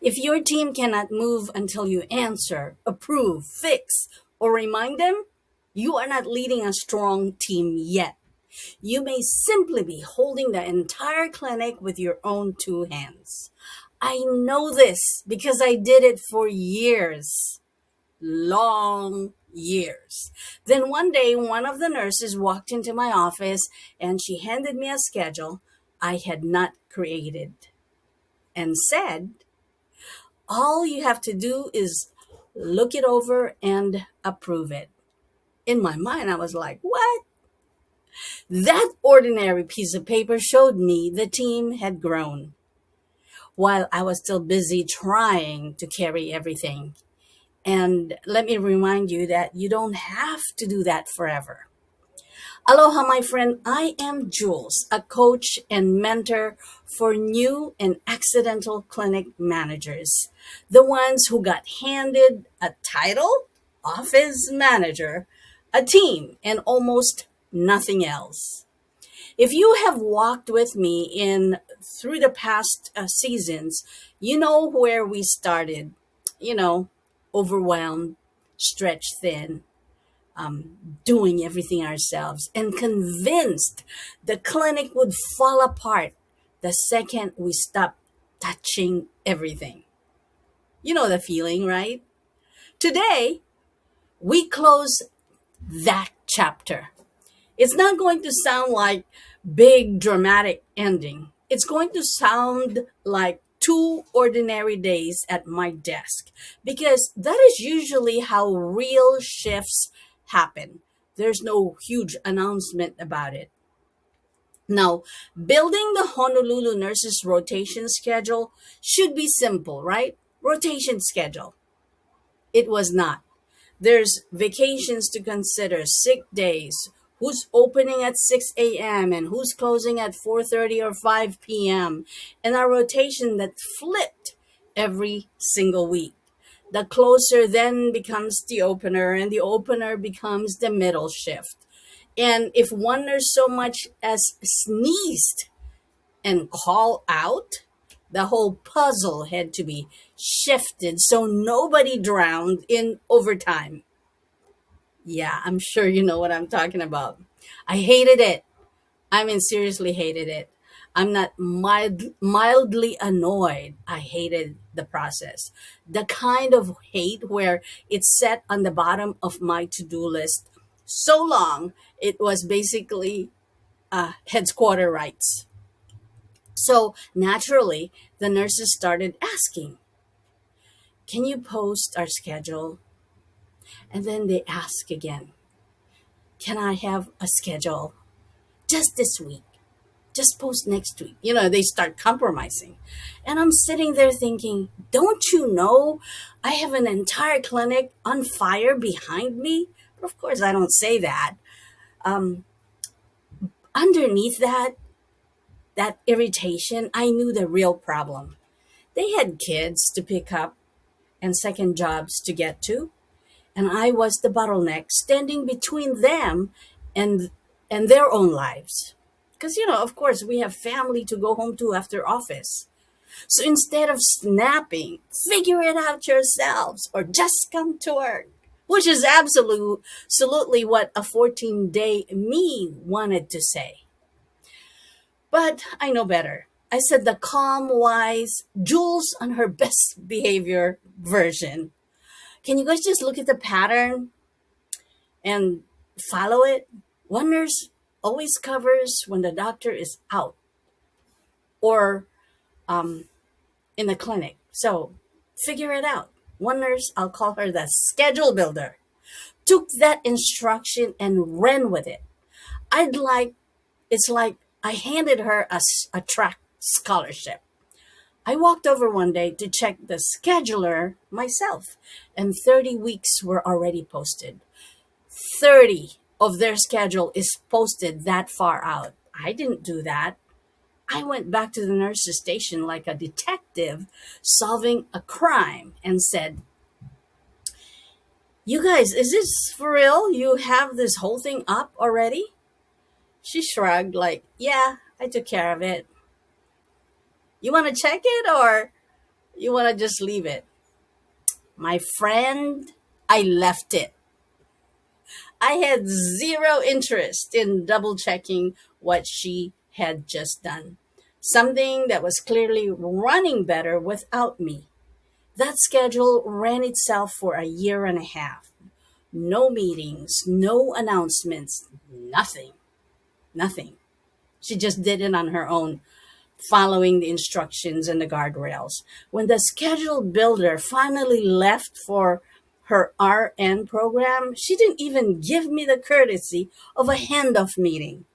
If your team cannot move until you answer, approve, fix, or remind them, you are not leading a strong team yet. You may simply be holding the entire clinic with your own two hands. I know this because I did it for years, long years. Then one day, one of the nurses walked into my office and she handed me a schedule I had not created and said, all you have to do is look it over and approve it. In my mind, I was like, what? That ordinary piece of paper showed me the team had grown while I was still busy trying to carry everything. And let me remind you that you don't have to do that forever. Aloha, my friend. I am Jules, a coach and mentor for new and accidental clinic managers, the ones who got handed a title, office manager, a team, and almost nothing else. If you have walked with me in through the past seasons, you know where we started. You know, overwhelmed, stretched thin, doing everything ourselves, and convinced the clinic would fall apart the second we stopped touching everything. You know the feeling, right? Today, we close that chapter. It's not going to sound like big dramatic ending. It's going to sound like two ordinary days at my desk because that is usually how real shifts happen. There's no huge announcement about it. Now, building the Honolulu nurses rotation schedule should be simple, right? Rotation schedule. It was not. There's vacations to consider, sick days, who's opening at 6 a.m. and who's closing at 4:30 or 5 p.m. and a rotation that flipped every single week. The closer then becomes the opener and the opener becomes the middle shift. And if one nurse so much as sneezed and called out, the whole puzzle had to be shifted so nobody drowned in overtime. Yeah, I'm sure you know what I'm talking about. I hated it. I mean, seriously hated it. I'm not mildly annoyed. I hated the process. The kind of hate where it's set on the bottom of my to do list so long, it was basically head's quarter rights. So naturally, the nurses started asking, can you post our schedule? And then they ask again, can I have a schedule just this week? Just post next week. You know, they start compromising. And I'm sitting there thinking, don't you know I have an entire clinic on fire behind me? But of course, I don't say that. Um, Underneath that irritation, I knew the real problem. They had kids to pick up and second jobs to get to, and I was the bottleneck standing between them and their own lives. Because of course, we have family to go home to after office. So instead of snapping, figure it out yourselves or just come to work, which is absolutely what a 14-day me wanted to say. But I know better. I said the calm, wise, Jules on her best behavior version. Can you guys just look at the pattern and follow it? One nurse always covers when the doctor is out or in the clinic. So figure it out. One nurse, I'll call her the schedule builder, took that instruction and ran with it. It's like I handed her a track scholarship. I walked over one day to check the scheduler myself, and 30 weeks were already posted. 30 of their schedule is posted that far out. I didn't do that. I went back to the nurse's station like a detective solving a crime and said, you guys, is this for real? You have this whole thing up already? She shrugged like, yeah, I took care of it. You want to check it or You want to just leave it. My friend, I left it. I had zero interest in double checking what she had just done. Something that was clearly running better without me. That schedule ran itself for a year and a half. No meetings, no announcements, nothing. Nothing. She just did it on her own, following the instructions and the guardrails. When the schedule builder finally left for her RN program, she didn't even give me the courtesy of a handoff meeting.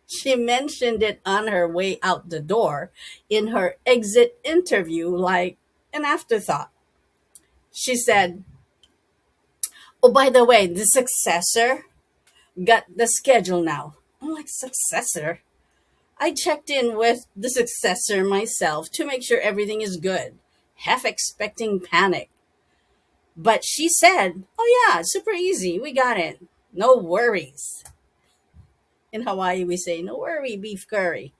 She mentioned it on her way out the door in her exit interview like an afterthought. She said, "Oh, by the way, the successor got the schedule now." I'm like, "Successor?" I checked in with the successor myself to make sure everything is good, half expecting panic. But she said, "Oh, yeah, super easy. We got it. No worries." In Hawaii, we say, "No worry, beef curry."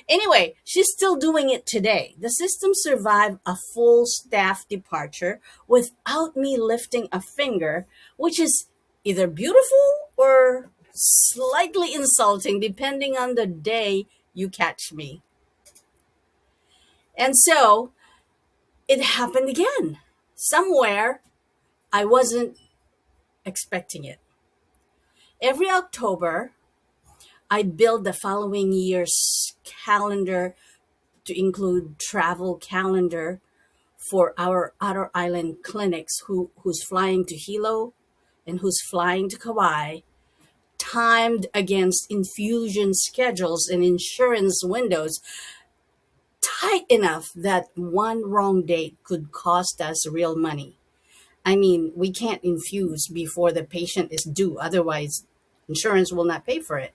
Anyway, she's still doing it today. The system survived a full staff departure without me lifting a finger, which is either beautiful or slightly insulting, depending on the day you catch me. And so it happened again. Somewhere I wasn't expecting it. Every October, I build the following year's calendar to include travel calendar for our outer island clinics who's flying to Hilo and who's flying to Kauai, timed against infusion schedules and insurance windows tight enough that one wrong date could cost us real money. I mean, we can't infuse before the patient is due, otherwise, insurance will not pay for it.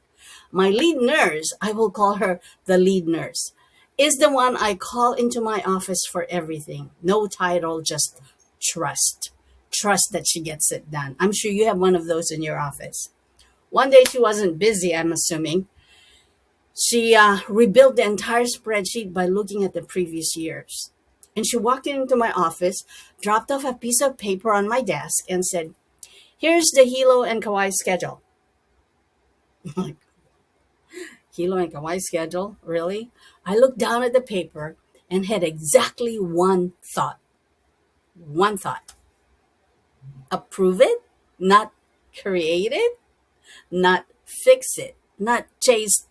My lead nurse, I will call her the lead nurse, is the one I call into my office for everything. No title, just trust. Trust that she gets it done. I'm sure you have one of those in your office. One day she wasn't busy, I'm assuming. She rebuilt the entire spreadsheet by looking at the previous years. And she walked into my office, dropped off a piece of paper on my desk, and said, "Here's the Hilo and Kauai schedule." Like, Hilo and Kauai schedule? Really? I looked down at the paper and had exactly one thought. One thought. Approve it, not create it, not fix it, not chase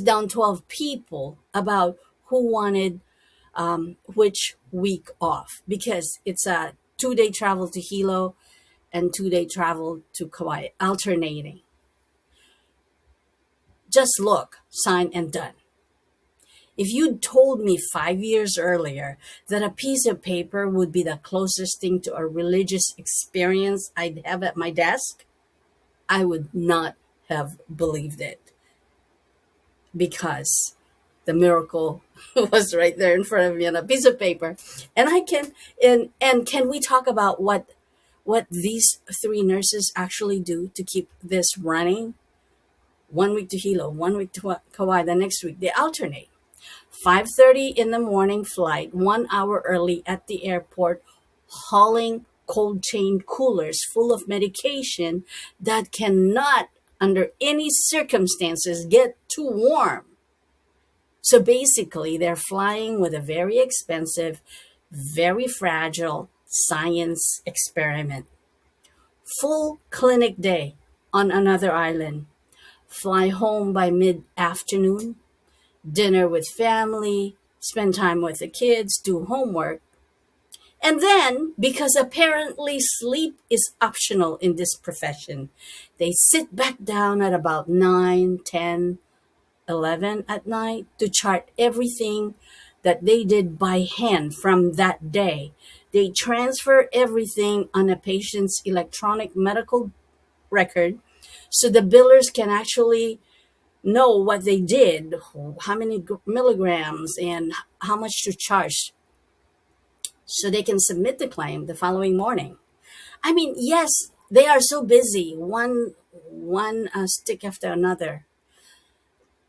down 12 people about who wanted which week off, because it's a 2 day travel to Hilo and 2 day travel to Kauai, alternating. Just look, sign, and done. If you'd told me 5 years earlier that a piece of paper would be the closest thing to a religious experience I'd have at my desk, I would not have believed it, because the miracle was right there in front of me on a piece of paper. And I can and can we talk about what these three nurses actually do to keep this running? 1 week to Hilo, 1 week to Kauai, the next week they alternate. 5:30 in the morning flight, 1 hour early at the airport, hauling cold chain coolers full of medication that cannot, under any circumstances, get too warm. So basically, they're flying with a very expensive, very fragile science experiment. Full clinic day on another island. Fly home by mid afternoon, dinner with family, spend time with the kids, do homework. And then, because apparently sleep is optional in this profession, they sit back down at about 9, 10, 11 at night to chart everything that they did by hand from that day. They transfer everything on a patient's electronic medical record so the billers can actually know what they did, how many milligrams, and how much to charge, so they can submit the claim the following morning. I mean, yes, they are so busy, one stick after another.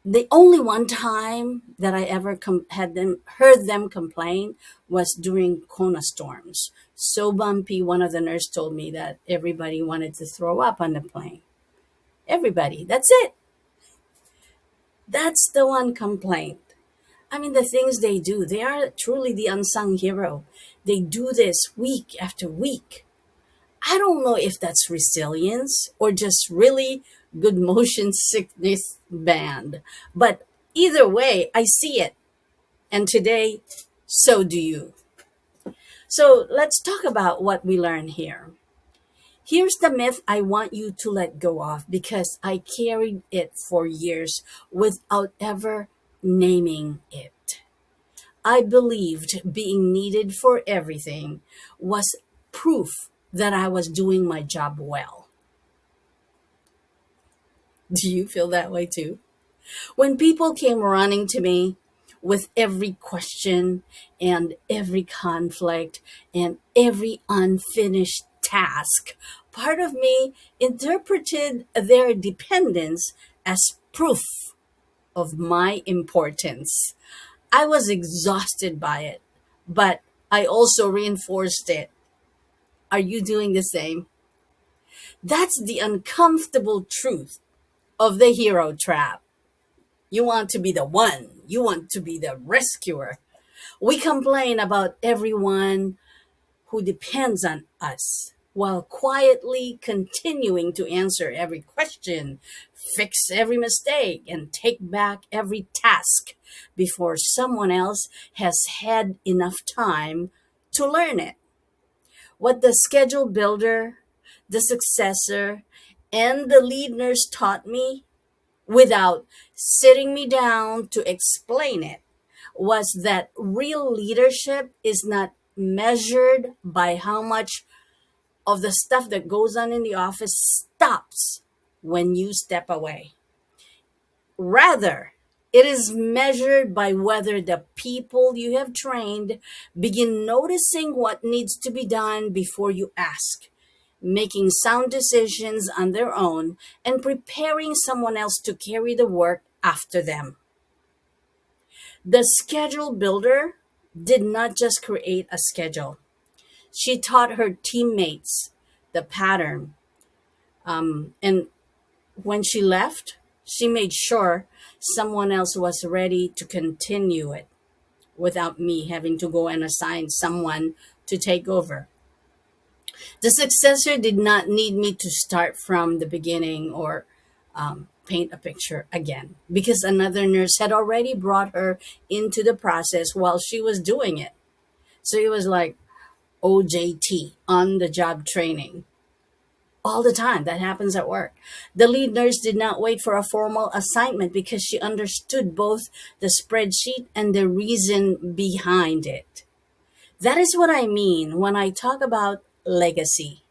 The only one time that I ever heard them complain was during Kona storms. So bumpy, one of the nurses told me that everybody wanted to throw up on the plane. Everybody. That's it. That's the one complaint. I mean, the things they do, they are truly the unsung hero. They do this week after week. I don't know if that's resilience or just really good motion sickness band. But either way, I see it. And today, so do you. So let's talk about what we learn here. Here's the myth I want you to let go of because I carried it for years without ever naming it. I believed being needed for everything was proof that I was doing my job well. Do you feel that way too? When people came running to me with every question and every conflict and every unfinished task, part of me interpreted their dependence as proof of my importance. I was exhausted by it, but I also reinforced it. Are you doing the same? That's the uncomfortable truth of the hero trap. You want to be the one. You want to be the rescuer. We complain about everyone who depends on us while quietly continuing to answer every question, fix every mistake, and take back every task before someone else has had enough time to learn it. What the schedule builder, the successor, and the lead nurse taught me without sitting me down to explain it was that real leadership is not measured by how much of the stuff that goes on in the office stops when you step away. Rather, it is measured by whether the people you have trained begin noticing what needs to be done before you ask, making sound decisions on their own, and preparing someone else to carry the work after them. The schedule builder did not just create a schedule, she taught her teammates the pattern. And when she left, she made sure someone else was ready to continue it without me having to go and assign someone to take over. The successor did not need me to start from the beginning or paint a picture again because another nurse had already brought her into the process while she was doing it. So it was like OJT, on the job training. All the time. That happens at work. The lead nurse did not wait for a formal assignment because she understood both the spreadsheet and the reason behind it. That is what I mean when I talk about legacy.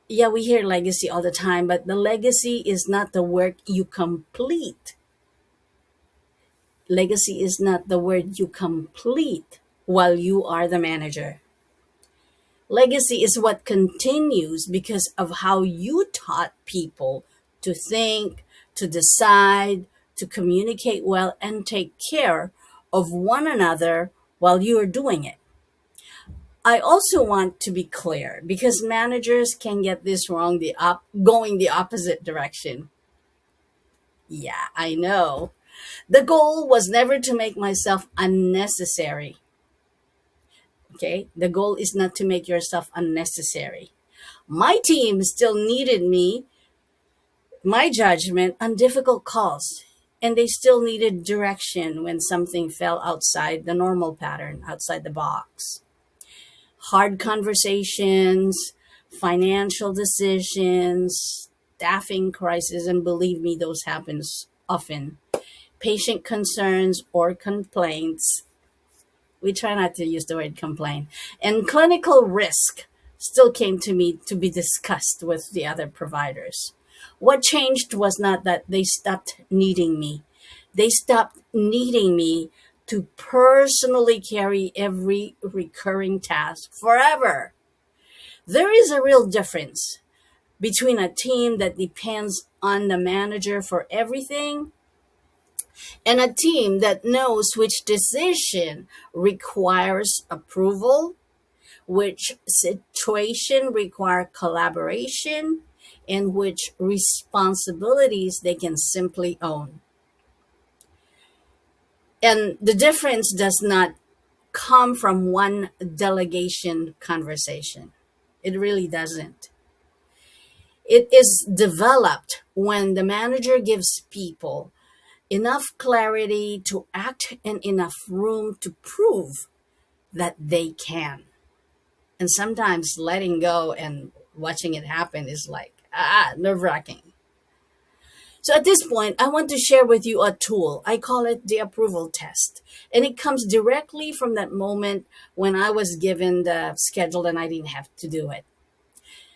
Yeah, we hear legacy all the time, but the legacy is not the work you complete. Legacy is not the work you complete while you are the manager. Legacy is what continues because of how you taught people to think, to decide, to communicate well, and take care of one another while you are doing it. I also want to be clear because managers can get this wrong, going the opposite direction. Yeah, I know. The goal was never to make myself unnecessary. Okay? The goal is not to make yourself unnecessary. My team still needed me, my judgment on difficult calls, and they still needed direction when something fell outside the normal pattern, outside the box. Hard conversations, financial decisions, staffing crisis, and believe me, those happens often. Patient concerns or complaints. We try not to use the word complain. And clinical risk still came to me to be discussed with the other providers. What changed was not that they stopped needing me. They stopped needing me to personally carry every recurring task forever. There is a real difference between a team that depends on the manager for everything And a team that knows which decision requires approval, which situation require collaboration, and which responsibilities they can simply own. And the difference does not come from one delegation conversation. It really doesn't. It is developed when the manager gives people enough clarity to act and enough room to prove that they can. And sometimes letting go and watching it happen is like, nerve wracking. So at this point, I want to share with you a tool. I call it the approval test. And it comes directly from that moment when I was given the schedule and I didn't have to do it.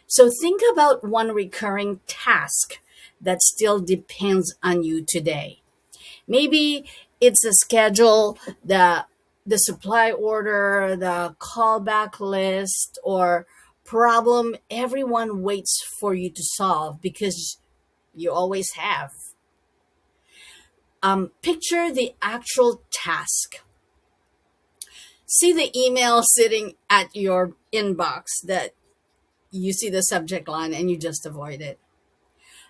So think about one recurring task that still depends on you today. Maybe it's a schedule, the supply order, the callback list, or problem everyone waits for you to solve because you always have. Picture the actual task. See the email sitting at your inbox that you see the subject line and you just avoid it.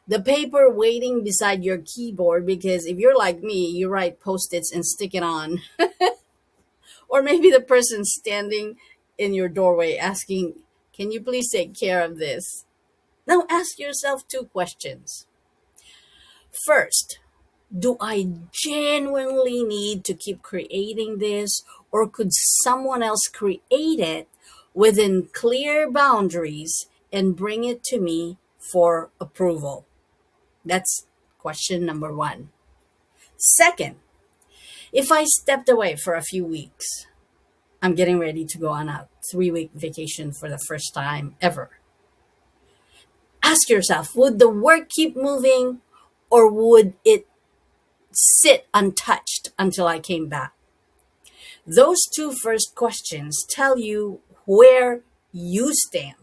The paper waiting beside your keyboard because if you're like me, you write post-its and stick it on. Or maybe the person standing in your doorway asking, "Can you please take care of this?" Now ask yourself two questions. First, do I genuinely need to keep creating this, or could someone else create it within clear boundaries and bring it to me for approval? That's question number one. Second, if I stepped away for a few weeks, I'm getting ready to go on a 3-week vacation for the first time ever. Ask yourself, would the work keep moving or would it sit untouched until I came back? Those two first questions tell you where you stand.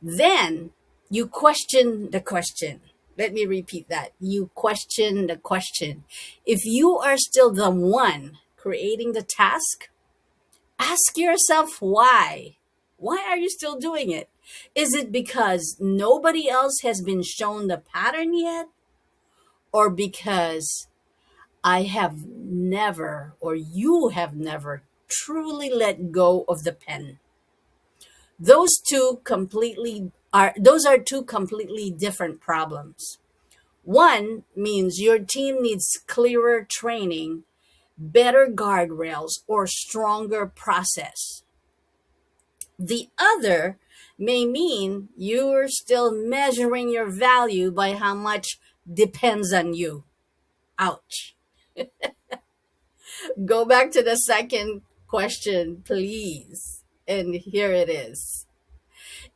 Then you question the question. Let me repeat that. You question the question. If you are still the one creating the task, ask yourself why. Why are you still doing it? Is it because nobody else has been shown the pattern yet? Or because I have never, or you have never, truly let go of the pen? Those are two completely different problems. One means your team needs clearer training, better guardrails, or stronger process. The other may mean you're still measuring your value by how much depends on you. Ouch. Go back to the second question, please. And here it is.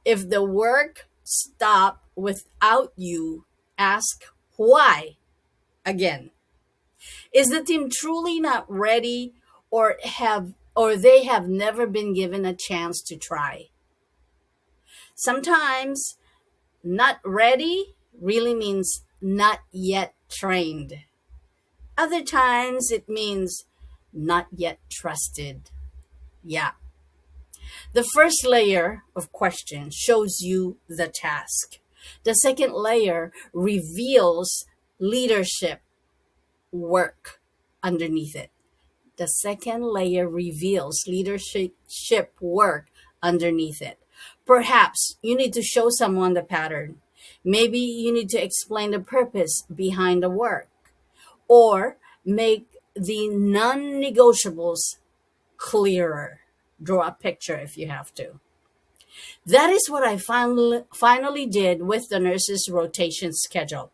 If the work stopped without you, ask why again. Is the team truly not ready or they have never been given a chance to try? Sometimes not ready really means not yet trained. Other times it means not yet trusted. Yeah. The first layer of question shows you the task. The second layer reveals leadership work underneath it. The second layer reveals leadership work underneath it. Perhaps you need to show someone the pattern. Maybe you need to explain the purpose behind the work or make the non negotiables clearer. Draw a picture if you have to. That is what I finally did with the nurses' rotation schedule.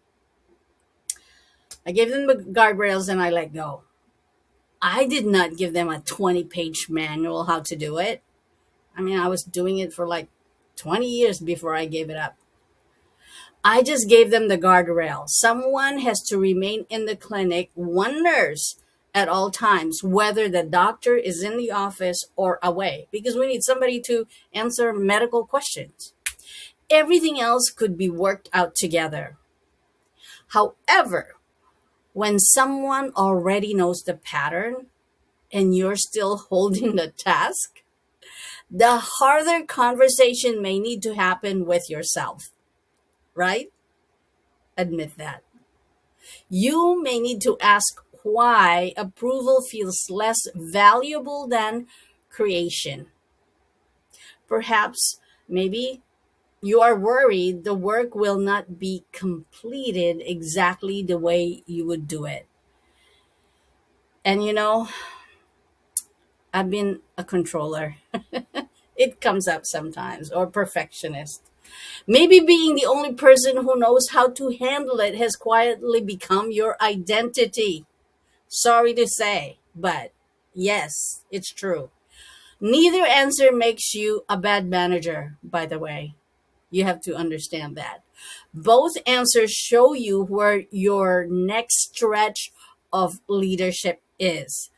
I gave them the guardrails and I let go. I did not give them a 20-page manual how to do it. I mean, I was doing it for like 20 years before I gave it up. I just gave them the guardrail. Someone has to remain in the clinic, one nurse at all times, whether the doctor is in the office or away, because we need somebody to answer medical questions. Everything else could be worked out together. However, When someone already knows the pattern and you're still holding the task, the harder conversation may need to happen with yourself, right? Admit that. You may need to ask why approval feels less valuable than creation. Perhaps, maybe you are worried the work will not be completed exactly the way you would do it. And I've been a controller. It comes up sometimes, or perfectionist. Maybe being the only person who knows how to handle it has quietly become your identity. Sorry to say, but yes, it's true. Neither answer makes you a bad manager, by the way. You have to understand that. Both answers show you where your next stretch of leadership is.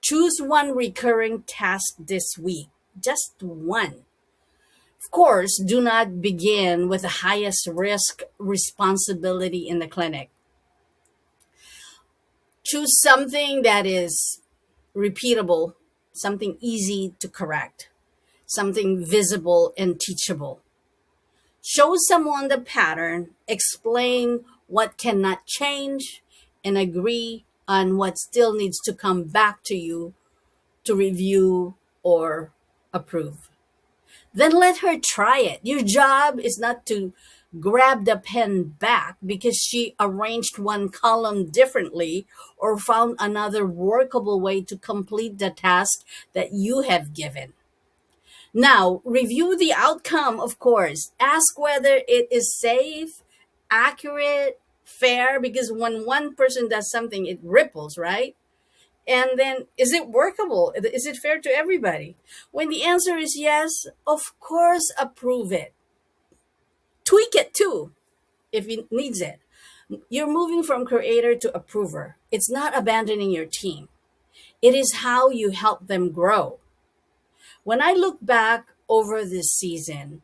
Choose one recurring task this week, just one. Of course, do not begin with the highest risk responsibility in the clinic. Choose something that is repeatable, something easy to correct, something visible and teachable. Show someone the pattern, explain what cannot change, and agree on what still needs to come back to you to review or approve. Then let her try it. Your job is not to grab the pen back because she arranged one column differently or found another workable way to complete the task that you have given. Now, review the outcome, of course. Ask whether it is safe, accurate, fair, because when one person does something, it ripples, right? And then, is it workable? Is it fair to everybody? When the answer is yes, of course, approve it. Tweak it too, if it needs it. You're moving from creator to approver. It's not abandoning your team, it is how you help them grow. When I look back over this season,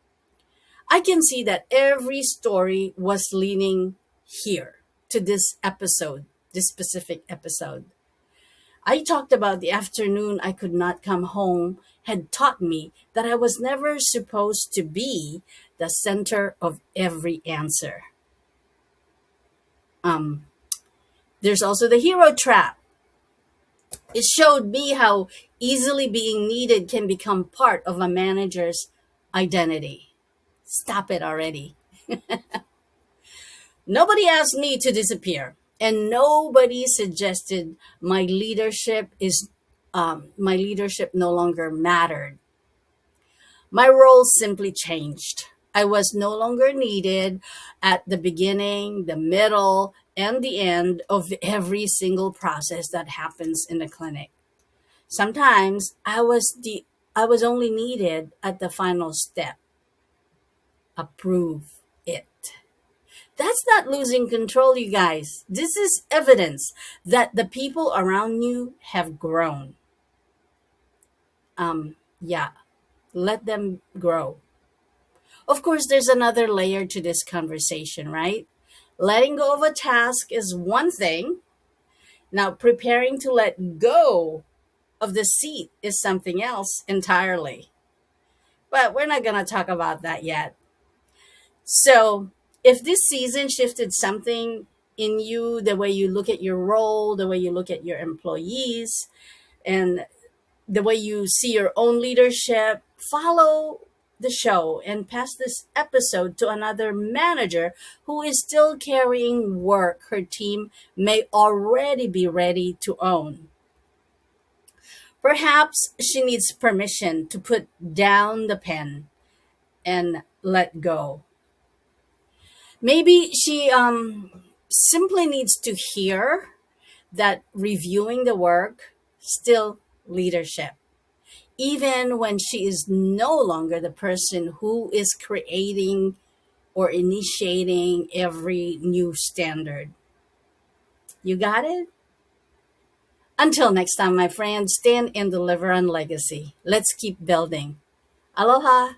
I can see that every story was leaning here to this episode, this specific episode. I talked about the afternoon I could not come home had taught me that I was never supposed to be the center of every answer. Um, there's also the hero trap. It showed me how easily being needed can become part of a manager's identity. Stop it already. Nobody asked me to disappear, and nobody suggested my leadership no longer mattered. My role simply changed. I was no longer needed at the beginning, the middle, and the end of every single process that happens in the clinic. Sometimes I was only needed at the final step. Approve it. That's not losing control, you guys. This is evidence that the people around you have grown. Yeah, let them grow. Of course, there's another layer to this conversation, right? Letting go of a task is one thing. Now, preparing to let go of the seat is something else entirely. But we're not going to talk about that yet. So, if this season shifted something in you, the way you look at your role, the way you look at your employees, and the way you see your own leadership, follow the show and pass this episode to another manager who is still carrying work her team may already be ready to own. Perhaps she needs permission to put down the pen and let go. Maybe she simply needs to hear that reviewing the work still leadership, even when she is no longer the person who is creating or initiating every new standard. You got it? Until next time, my friends, stand and deliver on legacy. Let's keep building. Aloha.